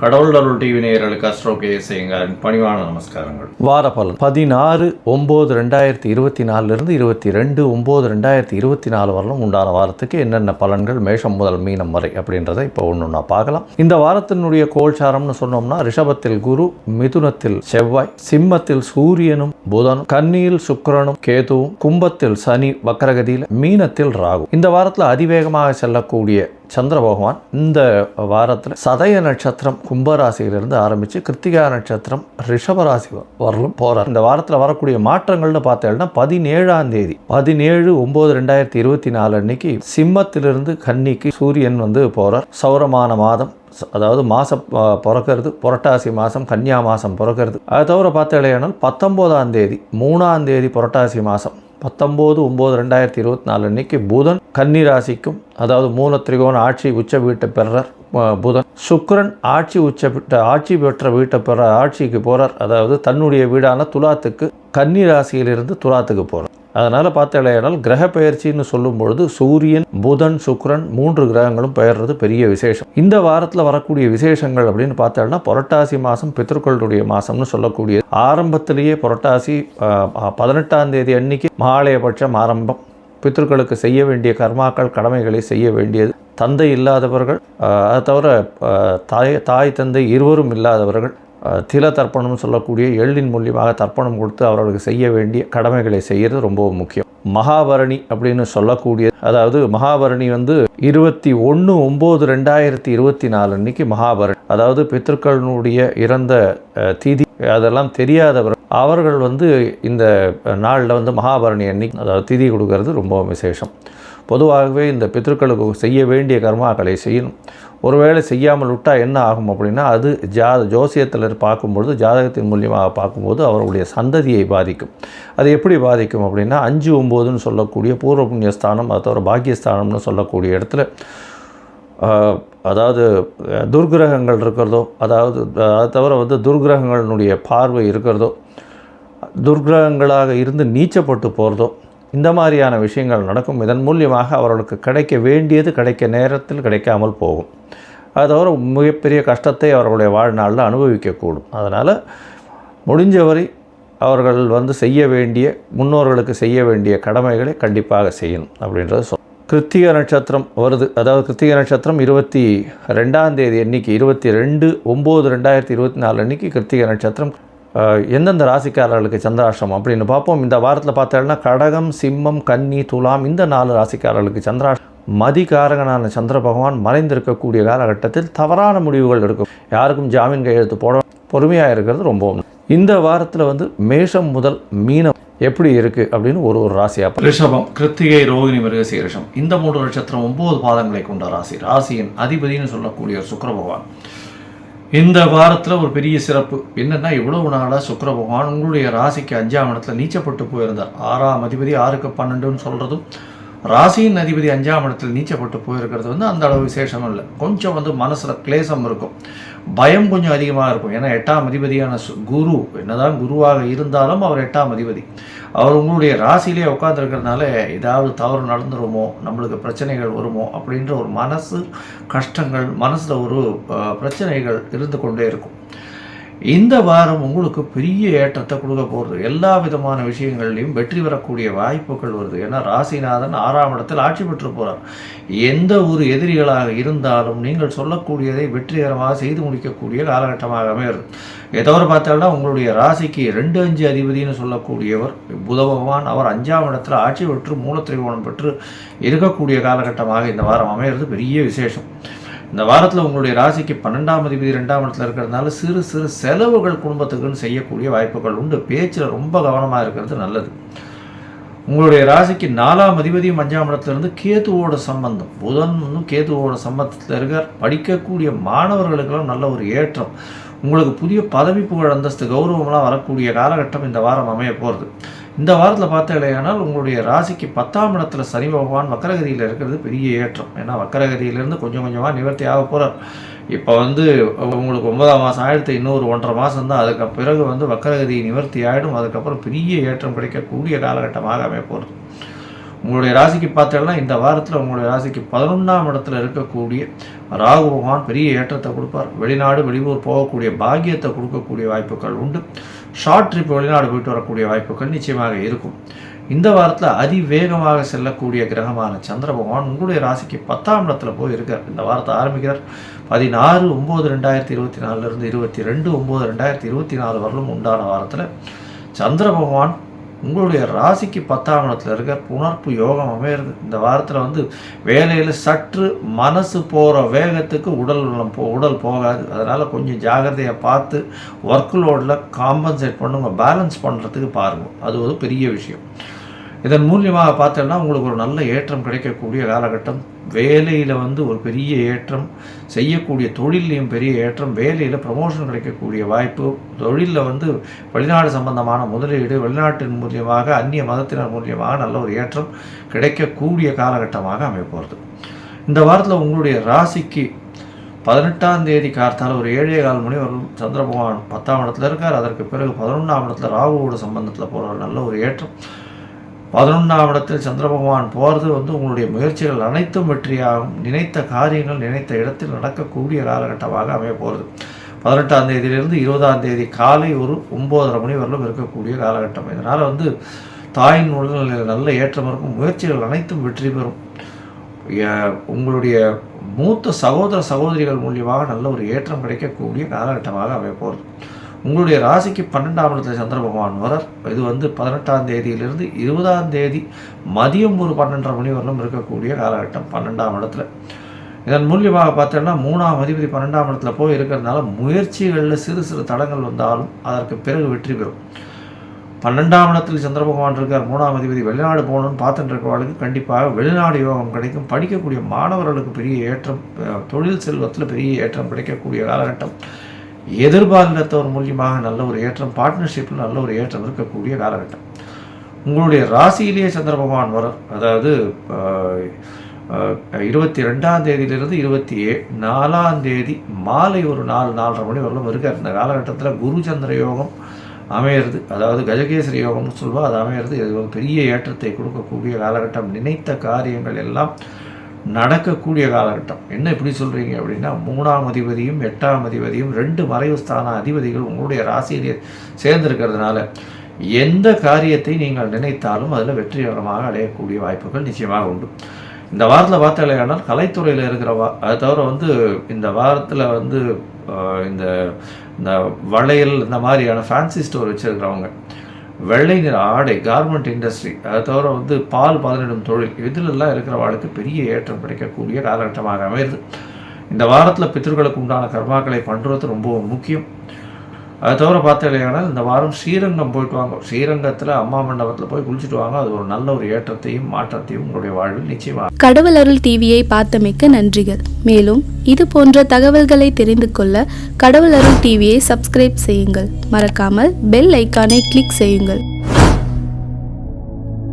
கடவுள் அருள் டிவி நேயர்களுக்கு astro KS ஐயங்காரின் பணிவான நமஸ்காரங்கள். வாரப்பலன் 16/9/2024 22/9/2024 வரலும் உண்டான வாரத்துக்கு என்னென்ன பலன்கள் மேஷம் முதல் மீனம் வரை அப்படின்றத இப்போ ஒன்று பார்க்கலாம். இந்த வாரத்தினுடைய கோல்சாரம்னு சொன்னோம்னா, ரிஷபத்தில் குரு, மிதுனத்தில் செவ்வாய், சிம்மத்தில் சூரியனும் புதனும், கன்னியில் சுக்கிரனும் கேதுவும், கும்பத்தில் சனி வக்கரகதியில், மீனத்தில் ராகு. இந்த வாரத்தில் அதிவேகமாக செல்லக்கூடிய சந்திர பகவான் இந்த வாரத்தில் சதய நட்சத்திரம் கும்பராசியிலிருந்து ஆரம்பித்து கிருத்திகா நட்சத்திரம் ரிஷபராசி வரலும் போகிறார். இந்த வாரத்தில் வரக்கூடிய மாற்றங்கள்னு பார்த்தேன்னா 17ஆம் தேதி 17/9/2024 அன்னைக்கு சிம்மத்திலிருந்து கன்னிக்கு சூரியன் போகிறார். சௌரமான மாதம், அதாவது மாதம் பிறக்கிறது புரட்டாசி மாதம், கன்னியா மாதம் பிறக்கிறது. அதை தவிர பார்த்தேனால் 19ஆம் தேதி 3ஆம் தேதி புரட்டாசி மாதம் 19/9/2024 அன்னைக்கு புதன் கன்னி ராசிக்கும், அதாவது மூல திரிகோண ஆட்சி உச்ச வீட்டை பெறார் புதன். சுக்கிரன் ஆட்சி பெற்ற வீட்டை பெற ஆட்சிக்கு போகிறார். அதாவது தன்னுடைய வீடான துலாத்துக்கு, கன்னி ராசியிலிருந்து துலாத்துக்கு போகிறார். அதனால் பார்த்தாலேயானால் கிரக பெயர்ச்சின்னு சொல்லும் பொழுது சூரியன், புதன், சுக்கிரன் 3 கிரகங்களும் பெயர்றது பெரிய விசேஷம். இந்த வாரத்தில் வரக்கூடிய விசேஷங்கள் அப்படின்னு பார்த்தாலும் புரட்டாசி மாதம் பித்ருக்களுடைய மாதம்னு சொல்லக்கூடிய ஆரம்பத்திலேயே புரட்டாசி 18ஆம் தேதி அன்னைக்கு மகாலயபட்சம் ஆரம்பம். பித்ருக்களுக்கு செய்ய வேண்டிய கர்மாக்கள், கடமைகளை செய்ய வேண்டியது. தந்தை இல்லாதவர்கள், அதை தவிர தாய் தந்தை இருவரும் இல்லாதவர்கள் தில தர்ப்பணம் சொல்லக்கூடிய எள்ளின் மூலியமாக தர்ப்பணம் கொடுத்து அவர்களுக்கு செய்ய வேண்டிய கடமைகளை செய்கிறது ரொம்ப முக்கியம். மகாபரணி அப்படின்னு சொல்லக்கூடிய, அதாவது மகாபரணி 21/9/2024 அன்னைக்கு மகாபரணி, அதாவது பித்ருக்களுடைய இறந்த திதி அதெல்லாம் தெரியாதவர்கள் அவர்கள் இந்த நாளில் மகாபரணி அன்னைக்கு அதாவது திதி கொடுக்கறது ரொம்ப விசேஷம். பொதுவாகவே இந்த பித்ருக்களுக்கு செய்ய வேண்டிய கர்மாக்களை செய்யணும். ஒருவேளை செய்யாமல் விட்டால் என்ன ஆகும் அப்படின்னா, அது ஜோசியத்தில் பார்க்கும்பொழுது, ஜாதகத்தின் மூலியமாக பார்க்கும்போது அவர்களுடைய சந்ததியை பாதிக்கும். அது எப்படி பாதிக்கும் அப்படின்னா, 5-9ன்னு சொல்லக்கூடிய பூர்வ புண்ணியஸ்தானம், அது தவிர பாக்கியஸ்தானம்னு சொல்லக்கூடிய இடத்துல அதாவது துர்கிரகங்கள் இருக்கிறதோ, அதாவது அது தவிர துர்கிரகங்களினுடைய பார்வை இருக்கிறதோ, துர்கிரகங்களாக இருந்து நீச்சப்பட்டு போகிறதோ, இந்த மாதிரியான விஷயங்கள் நடக்கும். இதன் மூலியமாக அவர்களுக்கு கிடைக்க வேண்டியது கிடைக்க நேரத்தில் கிடைக்காமல் போகும். அது தவிர மிகப்பெரிய கஷ்டத்தை அவர்களுடைய வாழ்நாளில் அனுபவிக்கக்கூடும். அதனால் முடிஞ்சவரை அவர்கள் செய்ய வேண்டிய, முன்னோர்களுக்கு செய்ய வேண்டிய கடமைகளை கண்டிப்பாக செய்யணும் அப்படின்றது கிருத்திகை நட்சத்திரம் வருது. அதாவது கிருத்திகை நட்சத்திரம் 22ஆம் தேதி அன்னைக்கு 22/9/2024 அன்னைக்கு கிருத்திகை நட்சத்திரம். எந்தெந்த ராசிக்காரர்களுக்கு சந்திராஷ்டிரம் அப்படின்னு பார்ப்போம். இந்த வாரத்தில் பார்த்தோம்னா கடகம், சிம்மம், கன்னி, துலாம் இந்த 4 ராசிக்காரர்களுக்கு சந்திராஷ்டிரம். மதிகாரகனான சந்திர பகவான் மறைந்திருக்கக்கூடிய காலகட்டத்தில் தவறான முடிவுகள் எடுக்கும். யாருக்கும் ஜாமீன் கையெழுத்து போட பொறுமையாக இருக்கிறது ரொம்ப. இந்த வாரத்தில் மேஷம் முதல் மீனம் எப்படி இருக்குது அப்படின்னு ஒரு ராசியாக. ரிஷபம், கிருத்திகை, ரோகிணி, மிருகசீரிஷம் இந்த 3 நட்சத்திரம் 9 பாதங்களை கொண்ட ராசி. ராசியின் அதிபதினு சொல்லக்கூடிய சுக்கிர பகவான். இந்த வாரத்தில் ஒரு பெரிய சிறப்பு என்னென்னா, இவ்வளவு நாளாக சுக்கிர பகவான் உங்களுடைய ராசிக்கு 5ஆம் இடத்துல நீச்சப்பட்டு போயிருந்தார். 6ஆம் அதிபதி 6க்கு 12ன்னு சொல்கிறதும், ராசியின் அதிபதி 5ஆம் இடத்தில் நீச்சப்பட்டு போயிருக்கிறது அந்த அளவு விசேஷம் இல்லை. கொஞ்சம் மனசில் கிளேசம் இருக்கும், பயம் கொஞ்சம் அதிகமாக இருக்கும். ஏன்னா 8ஆம் அதிபதியான குரு என்னதான் குருவாக இருந்தாலும் அவர் 8ஆம் அதிபதி. அவர் உங்களுடைய ராசியிலே உட்காந்துருக்கிறதுனால ஏதாவது தவறு நடந்துருமோ, நம்மளுக்கு பிரச்சனைகள் வருமோ அப்படின்ற ஒரு மனசு கஷ்டங்கள், மனசில் ஒரு பிரச்சனைகள் இருந்து கொண்டே இருக்கும். இந்த வாரம் உங்களுக்கு பெரிய ஏற்றத்தை கொடுக்க போகிறது. எல்லா விதமான விஷயங்கள்லையும் வெற்றி பெறக்கூடிய வாய்ப்புகள் வருது. ஏன்னா ராசிநாதன் 6ஆம் இடத்தில் ஆட்சி பெற்று போகிறார். எந்த ஒரு எதிரிகளாக இருந்தாலும் நீங்கள் சொல்லக்கூடியதை வெற்றிகரமாக செய்து முடிக்கக்கூடிய காலகட்டமாக அமைகிறது. ஏதோ பார்த்தாலும் உங்களுடைய ராசிக்கு 2-5 அதிபதினு சொல்லக்கூடியவர் புத பகவான், அவர் 5ஆம் இடத்தில் ஆட்சி பெற்று மூலத்திரிகோணம் பெற்று இருக்கக்கூடிய காலகட்டமாக இந்த வாரம் அமைகிறது பெரிய விசேஷம். இந்த வாரத்தில் உங்களுடைய ராசிக்கு 12ஆம் அதிபதி 2ஆம் இடத்துல இருக்கிறதுனால சிறு சிறு செலவுகள் குடும்பத்துக்குன்னு செய்யக்கூடிய வாய்ப்புகள் உண்டு. பேச்சில் ரொம்ப கவனமாக இருக்கிறது நல்லது. உங்களுடைய ராசிக்கு 4ஆம் அதிபதியும் 5ஆம் இடத்துலேருந்து கேதுவோட சம்பந்தம், புதன் கேதுவோட சம்பந்தத்தில் இருக்கார். படிக்கக்கூடிய மாணவர்களுக்கெல்லாம் நல்ல ஒரு ஏற்றம், உங்களுக்கு புதிய பதவி, புகழ், அந்தஸ்து, கௌரவம்லாம் வரக்கூடிய காலகட்டம் இந்த வாரம் அமைய போகிறது. இந்த வாரத்தில் பார்த்தீங்களேனால் உங்களுடைய ராசிக்கு 10ஆம் இடத்துல சனி பகவான் வக்கரகதியில் இருக்கிறது பெரிய ஏற்றம். ஏன்னா வக்கரகதியிலேருந்து கொஞ்சம் கொஞ்சமாக நிவர்த்தி ஆக போகிறார். இப்போ உங்களுக்கு 9ஆம் மாதம் ஆயிடுத்து, இன்னொரு 1.5 மாதம் தான். அதுக்கு பிறகு வக்கரகதி நிவர்த்தி ஆகிடும். அதுக்கப்புறம் பெரிய ஏற்றம் கிடைக்கக்கூடிய காலகட்டமாக அமைய போகிறது. உங்களுடைய ராசிக்கு பார்த்தோம்னா இந்த வாரத்தில் உங்களுடைய ராசிக்கு 11ஆம் இடத்துல இருக்கக்கூடிய ராகு பகவான் பெரிய ஏற்றத்தை கொடுப்பார். வெளிநாடு வெளியூர் போகக்கூடிய பாக்கியத்தை கொடுக்கக்கூடிய வாய்ப்புகள் உண்டு. ஷார்ட் ட்ரிப் வெளிநாடு போயிட்டு வரக்கூடிய வாய்ப்புகள் நிச்சயமாக இருக்கும். இந்த வாரத்தில் அதிவேகமாக செல்லக்கூடிய கிரகமான சந்திர பகவான் உங்களுடைய ராசிக்கு 10ஆம் இடத்துல போய் இருக்கார். இந்த வாரத்தை ஆரம்பிக்கிறார் 16/9/2024 22/9/2024 வரலும் உண்டான வாரத்தில் சந்திர பகவான் உங்களுடைய ராசிக்கு 10ஆம் இடத்துல இருக்க புணர்ப்பு யோகம் அமையிறது. இந்த வாரத்தில் வேலையில் சற்று மனசு போகிற வேகத்துக்கு உடல் போகாது. அதனால் கொஞ்சம் ஜாகிரதையாக பார்த்து ஒர்க் லோடில் காம்பன்சேட் பண்ணுங்க, பேலன்ஸ் பண்ணுறதுக்கு பாருங்கள். அது ஒரு பெரிய விஷயம். இதன் மூலியமாக பார்த்தோம்னா உங்களுக்கு ஒரு நல்ல ஏற்றம் கிடைக்கக்கூடிய காலகட்டம். வேலையில் ஒரு பெரிய ஏற்றம், செய்யக்கூடிய தொழிலையும் பெரிய ஏற்றம், வேலையில் ப்ரமோஷன் கிடைக்கக்கூடிய வாய்ப்பு, தொழிலில் வெளிநாடு சம்பந்தமான முதலீடு, வெளிநாட்டின் மூலியமாக அந்நிய மதத்தினர் மூலியமாக நல்ல ஒரு ஏற்றம் கிடைக்கக்கூடிய காலகட்டமாக அமைப்போகிறது. இந்த வாரத்தில் உங்களுடைய ராசிக்கு 18ஆம் தேதி கார்த்தால் ஒரு 7:15 மணி வரும் சந்திர பகவான் 10ஆம் இடத்துல இருக்கார். அதற்கு பிறகு 11ஆம் இடத்துல ராகுவோட சம்பந்தத்தில் போகிற நல்ல ஒரு ஏற்றம். 11ஆம் இடத்தில் சந்திர பகவான் போகிறது உங்களுடைய முயற்சிகள் அனைத்தும் வெற்றியாகும். நினைத்த காரியங்கள் நினைத்த இடத்தில் நடக்கக்கூடிய காலகட்டமாக அமைய போகிறது. 18ஆம் தேதியிலிருந்து 20ஆம் தேதி காலை ஒரு 9:30 மணி வரலும் இருக்கக்கூடிய காலகட்டம். இதனால் தாயின் உடல்நிலையில் நல்ல ஏற்றம் இருக்கும். முயற்சிகள் அனைத்தும் வெற்றி பெறும். உங்களுடைய மூத்த சகோதர சகோதரிகள் மூலியமாக நல்ல ஒரு ஏற்றம் கிடைக்கக்கூடிய காலகட்டமாக அமைய போகிறது. உங்களுடைய ராசிக்கு 12ஆம் இடத்துல சந்திர பகவான் வரார். இது 18ஆம் தேதியிலிருந்து 20ஆம் தேதி மதியம் ஒரு 12:30 மணி வரலும் இருக்கக்கூடிய காலகட்டம் 12ஆம் இடத்துல. இதன் மூலியமாக பார்த்தோம்னா 3ஆம் அதிபதி 12ஆம் இடத்துல போய் இருக்கிறதுனால முயற்சிகளில் சிறு சிறு தடங்கள் வந்தாலும் அதற்கு பிறகு வெற்றி பெறும். 12ஆம் இடத்தில் சந்திர பகவான் இருக்கார். 3ஆம் அதிபதி வெளிநாடு போகணும்னு பார்த்துட்டு இருக்கிறவர்களுக்கு கண்டிப்பாக வெளிநாடு யோகம் கிடைக்கும். படிக்கக்கூடிய மாணவர்களுக்கு பெரிய ஏற்றம், தொழில் செல்வத்தில் பெரிய ஏற்றம் கிடைக்கக்கூடிய காலகட்டம். எதிர்பார்த்தவர் மூலியமாக நல்ல ஒரு ஏற்றம், பார்ட்னர்ஷிப்பில் நல்ல ஒரு ஏற்றம் இருக்கக்கூடிய காலகட்டம். உங்களுடைய ராசியிலேயே சந்திர பகவான் வரார். அதாவது 22ஆம் தேதியிலிருந்து 24ஆம் தேதி மாலை ஒரு 4-4:30 மணி வரலும் இருக்கார். இந்த காலகட்டத்தில் குரு சந்திர யோகம் அமையிறது, அதாவது கஜகேசரி யோகம்னு சொல்லுவோம், அது அமையிறது. இது பெரிய ஏற்றத்தை கொடுக்கக்கூடிய காலகட்டம். நினைத்த காரியங்கள் எல்லாம் நடக்கக்கூடிய காலகட்டம். என்ன இப்படி சொல்கிறீங்க அப்படின்னா 3ஆம் அதிபதியும் 8ஆம் அதிபதியும் 2 மறைவு ஸ்தான அதிபதிகள் உங்களுடைய ராசியிலே சேர்ந்திருக்கிறதுனால எந்த காரியத்தை நீங்கள் நினைத்தாலும் அதில் வெற்றிகரமாக அடையக்கூடிய வாய்ப்புகள் நிச்சயமாக உண்டு. இந்த வாரத்தில் பார்த்தாலேயானால் கலைத்துறையில் இருக்கிறவா, அதை தவிர இந்த வாரத்தில் இந்த வளையல் இந்த மாதிரியான ஃபேன்சி ஸ்டோர் வச்சுருக்கிறவங்க, வெள்ளை நிற ஆடை, கார்மெண்ட் இண்டஸ்ட்ரி, அதை தவிர பால் பதனிடும் தொழில், இதிலெல்லாம் இருக்கிறவாளுக்கு பெரிய ஏற்றம் கிடைக்கக்கூடிய காலகட்டமாக அமையுது. இந்த வாரத்தில் பித்தர்களுக்கு உண்டான கர்மாக்களை பண்ணுறது ரொம்ப முக்கியம். அதை தவிர பார்த்தீங்கன்னா இந்த வாரம் ஸ்ரீரங்கம் போயிட்டு வாங்க. ஸ்ரீரங்கத்தில் அம்மா மண்டபத்தில் போய் குளிச்சுட்டு வாங்க. அது ஒரு நல்ல ஒரு ஏற்றத்தையும் மாற்றத்தையும் உங்களுடைய வாழ்வில் நிச்சயமாக. கடவுள் அருள் டிவியை பார்த்தமைக்க நன்றிகள். மேலும் இது போன்ற தகவல்களை தெரிந்து கொள்ள கடவுள் அருள் டிவியை சப்ஸ்கிரைப் செய்யுங்கள். மறக்காமல் பெல் ஐக்கானை கிளிக் செய்யுங்கள்.